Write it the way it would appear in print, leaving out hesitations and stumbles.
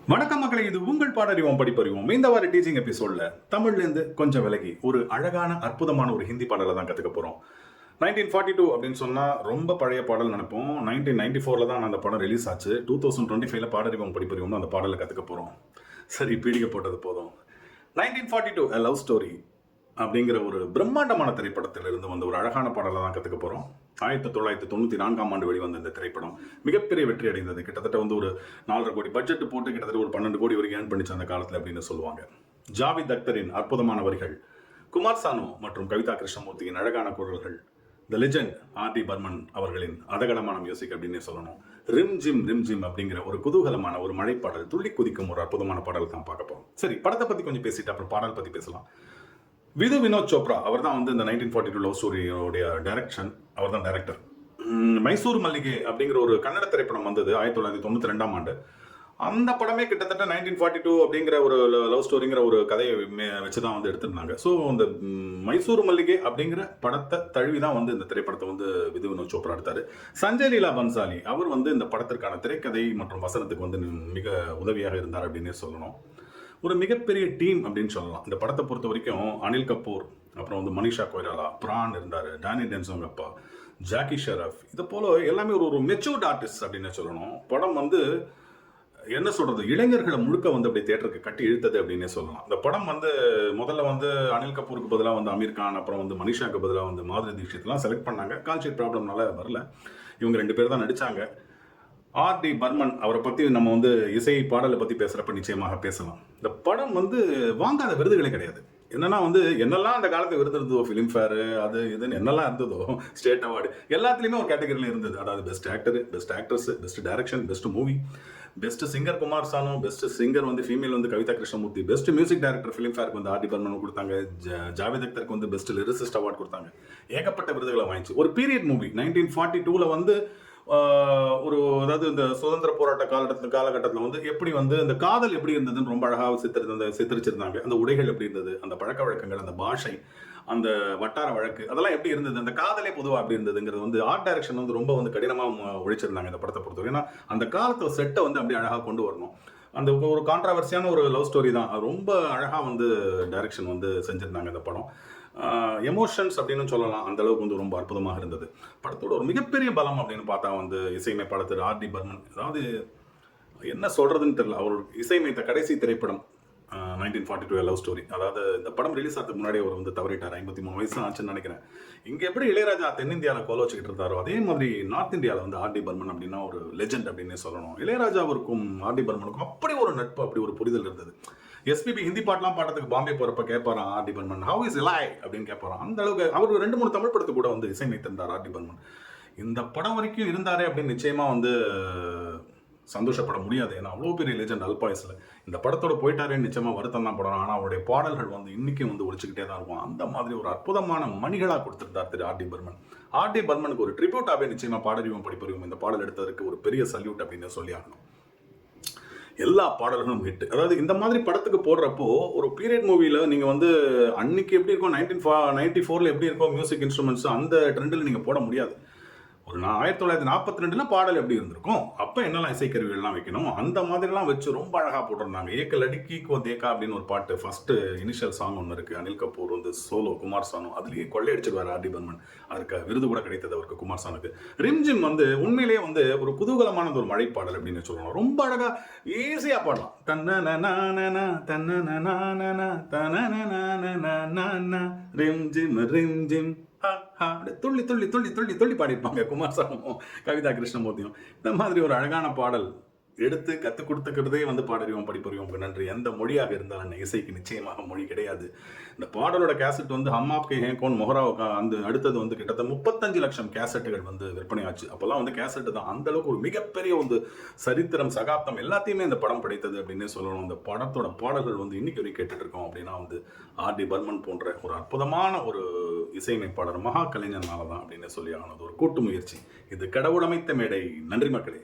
வணக்கம் மக்களே, இது உங்கள் பாடறிவோம் படிப்பறிவோம். இந்த வார டீச்சிங் எபிசோட்ல தமிழ்லேருந்து கொஞ்சம் விலகி ஒரு அழகான அற்புதமான ஒரு ஹிந்தி பாடலை தான் கற்றுக்க போகிறோம். 1942 அப்படின்னு சொன்னால் ரொம்ப பழைய பாடல் நினைப்போம். 1994 தான் அந்த படம் ரிலீஸ் ஆச்சு. 2025 பாடறிவோம் படிப்பறிவோம் அந்த பாடலை கற்றுக்க போகிறோம். சரி, பீடிகை போட்டது போதும். 1942 A Love Story அப்படிங்கிற ஒரு பிரம்மாண்டமான திரைப்படத்திலிருந்து வந்த ஒரு அழகான பாடலை தான் கற்றுக்க போகிறோம். 1994 ஆண்டு வெளிவந்த இந்த திரைப்படம் மிகப்பெரிய வெற்றி அடைந்தது. கிட்டத்தட்ட வந்து ஒரு 4.5 கோடி பட்ஜெட் போட்டு கிட்டத்தட்ட ஒரு 12 கோடி வரைக்கும் ஏர்ன் பண்ணிச்சு அந்த காலத்தில் அப்படின்னு சொல்லுவாங்க. ஜாவித் அக்தரின் அற்புதமான வரிகள், குமார் சானு மற்றும் கவிதா கிருஷ்ணமூர்த்தியின் அழகான குரல்கள், த லெஜெண்ட் ஆர்.டி. பர்மன் அவர்களின் அதகலமான மியூசிக் அப்படின்னு சொல்லணும். ரிம் ஜிம் அப்படிங்கிற ஒரு குதூகலமான ஒரு மழைப்பாடல், துள்ளி குதிக்கும் ஒரு அற்புதமான பாடல் தான் பார்க்க போகிறோம். சரி, படத்தை பற்றி கொஞ்சம் பேசிட்டு அப்புறம் பாடல் பற்றி பேசலாம். விது வினோத் சோப்ரா அவர் தான் வந்து இந்த 1942 லவ் ஸ்டோரியோடைய டைரக்ஷன், அவர் தான் டைரக்டர். மைசூர் மல்லிகை அப்படிங்கிற ஒரு கன்னட திரைப்படம் வந்தது 1992 ஆண்டு. அந்த படமே கிட்டத்தட்ட 1942 அப்படிங்கிற ஒரு லவ் ஸ்டோரிங்கிற ஒரு கதையை வச்சு தான் வந்து எடுத்திருந்தாங்க. ஸோ அந்த மைசூர் மல்லிகை அப்படிங்கிற படத்தை தழுவி தான் வந்து இந்த திரைப்படத்தை வந்து விது வினோத் சோப்ரா எடுத்தார். சஞ்சய் லீலா பன்சாலி அவர் வந்து இந்த படத்திற்கான திரைக்கதை மற்றும் வசனத்துக்கு வந்து மிக உதவியாக இருந்தார் அப்படின்னே சொல்லணும். ஒரு மிகப்பெரிய டீம் அப்படின்னு சொல்லலாம். இந்த படத்தை பொறுத்த வரைக்கும் அனில் கபூர், அப்புறம் வந்து மனிஷா கொய்ராலா, பிரான் இருந்தார், டானி டென்சோங் அப்பா, ஜாக்கி ஷெரஃப், இது போல் எல்லாமே ஒரு மெச்சூர்ட் ஆர்டிஸ்ட் அப்படின்னு சொல்லணும். படம் வந்து என்ன சொல்கிறது, இளைஞர்களை முழுக்க வந்து அப்படி தேட்டருக்கு கட்டி இழுத்தது அப்படின்னே சொல்லலாம். இந்த படம் வந்து முதல்ல வந்து அனில் கபூருக்கு பதிலாக வந்து அமீர் கான், அப்புறம் வந்து மனிஷாவுக்கு பதிலாக வந்து மாதுரி தீக்ஷித்லாம் செலக்ட் பண்ணாங்க. கால்ஷீட் ப்ராப்ளம்னால வரல. இவங்க 2 பேர் தான் நடித்தாங்க. ஆர்.டி. பர்மன் அவரை பற்றி நம்ம வந்து இசை பாடலை பற்றி பேசுகிறப்ப நிச்சயமாக பேசலாம். இந்த படம் வந்து வாங்காத விருதுகளே கிடையாது. என்னன்னா வந்து என்னெல்லாம் அந்த காலத்து விருது இருந்ததோ, ஃபிலிம்ஃபேரு அது இதுன்னு என்னெல்லாம் இருந்ததோ, ஸ்டேட் அவார்டு எல்லாத்துலேயுமே ஒரு கேட்டகரியில் இருந்தது. அதாவது best actor, best actress, best direction, best movie, best singer Kumar Sanu, best singer வந்து ஃபீமேல் வந்து Kavita Krishnamurthy, best music director ஃபிலிம்ஃபேருக்கு வந்து ஆர்.டி. பர்மன் கொடுத்தாங்க. ஜாவேத் அக்தருக்கு வந்து பெஸ்ட் லிரிசிஸ்ட் அவார்டு கொடுத்தாங்க. ஏகப்பட்ட விருதுகளை வாங்கிச்சு. ஒரு பீரியட் மூவி 1942 வந்து ஒரு, அதாவது இந்த சுதந்திர போராட்ட காலகட்டத்தில் வந்து எப்படி வந்து இந்த காதல் எப்படி இருந்ததுன்னு ரொம்ப அழகாக சித்தரிச்சிருந்தாங்க. அந்த உடைகள் எப்படி இருந்தது, அந்த பழக்க வழக்கங்கள், அந்த பாஷை, அந்த வட்டார வழக்கு, அதெல்லாம் எப்படி இருந்தது, அந்த காதலே பொதுவாக எப்படி இருந்ததுங்கிறது வந்து ஆர்ட் டைரக்ஷன் வந்து ரொம்ப வந்து கடினமாக உழைச்சிருந்தாங்க இந்த படத்தை பொறுத்தவரை. ஏன்னா அந்த காலத்தில் செட்டை வந்து அப்படி அழகாக கொண்டு வரணும். அந்த ஒரு கான்ட்ராவர்சியான ஒரு லவ் ஸ்டோரி தான், ரொம்ப அழகாக வந்து டைரக்ஷன் வந்து செஞ்சுருந்தாங்க இந்த படம். எமோஷன்ஸ் அப்படின்னு சொல்லலாம், அந்த அளவுக்கு வந்து ரொம்ப அற்புதமாக இருந்தது. படத்தோட ஒரு மிகப்பெரிய பலம் அப்படின்னு பார்த்தா வந்து இசையமைப்பாளர் ஆர்.டி. பர்மன். அதாவது என்ன சொல்கிறதுன்னு தெரியல, அவர் இசையமைத்த கடைசி திரைப்படம் 1942 லவ் ஸ்டோரி. அதாவது இந்த படம் ரிலீஸ் ஆகிறதுக்கு முன்னாடி அவர் வந்து தவறிட்டார். 53 வயசு ஆச்சுன்னு நினைக்கிறேன். இங்கே எப்படி இளையராஜா தென்னிந்தியாவில் கோல வச்சுக்கிட்டு இருந்தாரோ, அதே மாதிரி நார்த் இந்தியாவில் வந்து ஆர்.டி. பர்மன் அப்படின்னா ஒரு லெஜெண்ட் அப்படின்னே சொல்லணும். இளையராஜாவிற்கும் ஆர்.டி. பர்மனுக்கும் அப்படி ஒரு நட்பு, அப்படி ஒரு புரிதல் இருந்தது. எஸ்பிபி ஹிந்தி பாட்டெலாம் பாடுறதுக்கு பாம்பே போகிறப்ப கேட்பாரான் ஆர்.டி. பர்மன், ஹவ் இஸ் லாய் அப்படின்னு கேட்பாரான். அந்த அளவுக்கு அவர் 2-3 தமிழ் படத்து கூட வந்து இசையமைத்திருந்தார் ஆர்.டி. பர்மன். இந்த படம் வரைக்கும் இருந்தாரே அப்படின்னு நிச்சயமாக வந்து சந்தோஷப்பட முடியாது. ஏன்னா அவ்வளோ பெரிய லெஜெண்ட் அல்பாயஸில் இந்த படத்தோட போயிட்டாரேன்னு நிச்சயமாக வருத்தம் தான் படம். ஆனால் அவருடைய பாடல்கள் வந்து இன்றைக்கும் வந்து ஒழிச்சுக்கிட்டே தான் இருக்கும். அந்த மாதிரி ஒரு அற்புதமான மணிகளாக கொடுத்துருந்தார் திரு ஆர்.டி. பர்மன். ஆர்.டி. பர்மனுக்கு ஒரு ட்ரிபியூட்டாகவே நிச்சயமாக பாடறிவோம் படிப்பறிவோம் இந்த பாடல் எடுத்ததற்கு ஒரு பெரிய சல்யூட் அப்படின்னு சொல்லி ஆகணும். எல்லா பாடல்களும் ஹிட். அதாவது இந்த மாதிரி படத்துக்கு போடுறப்போ ஒரு பீரியட் மூவியில் நீங்கள் வந்து அன்னைக்கு எப்படி இருக்கும், 1994 எப்படி இருக்கும் மியூசிக் இன்ஸ்ட்ருமெண்ட்ஸ், அந்த ட்ரெண்டில் நீங்கள் போட முடியாது. ஒரு 1942 பாடல் எப்படி இருந்திருக்கும், அப்போ என்னெல்லாம் இசைக்கருவிகள்லாம் வைக்கணும், அந்த மாதிரிலாம் வச்சு ரொம்ப அழகாக போட்டிருந்தாங்க. ஏக்க லடிக்கி கோ தேக்கா அப்படின்னு ஒரு பாட்டு, ஃபர்ஸ்ட் இனிஷியல் சாங் ஒன்று இருக்குது. அனில் கபூர் வந்து சோலோ, குமார் சானு அதுலேயே கொள்ளையடிச்சிருவார் ஆர்.டி. பர்மன். அதற்கு விருது கூட கிடைத்தது அவருக்கு, குமார் சானுக்கு. ரிம்ஜிம் வந்து உண்மையிலேயே வந்து ஒரு குதூகலமான ஒரு மழைப்பாடல் அப்படின்னு சொல்லணும். ரொம்ப அழகாக ஈஸியாக பாடலாம். ரிம்ஜிம் ரிம்ஜிம் துள்ளி துள்ளி துள்ளி துள்ளி துள்ளி பாடியிருப்பாங்க குமார் சானும் கவிதா கிருஷ்ணமூர்த்தியும். இந்த மாதிரி ஒரு அழகான பாடல் எடுத்து கற்றுக் கொடுத்துக்கிறதே வந்து பாடறிவோம் படிப்பறிவோம் நன்றி. எந்த மொழியாக இருந்தாலும் இசைக்கு நிச்சயமாக மொழி கிடையாது. இந்த பாடலோட கேசட் வந்து ஹம் ஆப்கே ஹே கோன் மொஹராவுக்கா அந்த அடுத்தது வந்து கிட்டத்தட்ட 35 லட்சம் கேசட்டுகள் வந்து விற்பனை ஆச்சு. அப்போல்லாம் வந்து கேசட்டு தான் அந்த அளவுக்கு ஒரு மிகப்பெரிய வந்து சரித்திரம், சகாப்தம் எல்லாத்தையுமே இந்த படம் படைத்தது அப்படின்னே சொல்லணும். இந்த படத்தோட பாடல்கள் வந்து இன்னைக்கு வரைக்கும் கேட்டுட்டு இருக்கோம் அப்படின்னா வந்து ஆர்.டி. பர்மன் போன்ற ஒரு அற்புதமான ஒரு இசையமைப்பாளர், மகா கலைஞர்னால தான் அப்படின்னு சொல்லி ஆனது ஒரு கூட்டு முயற்சி. இது கடவுளமைத்த மேடை. நன்றி மக்களே.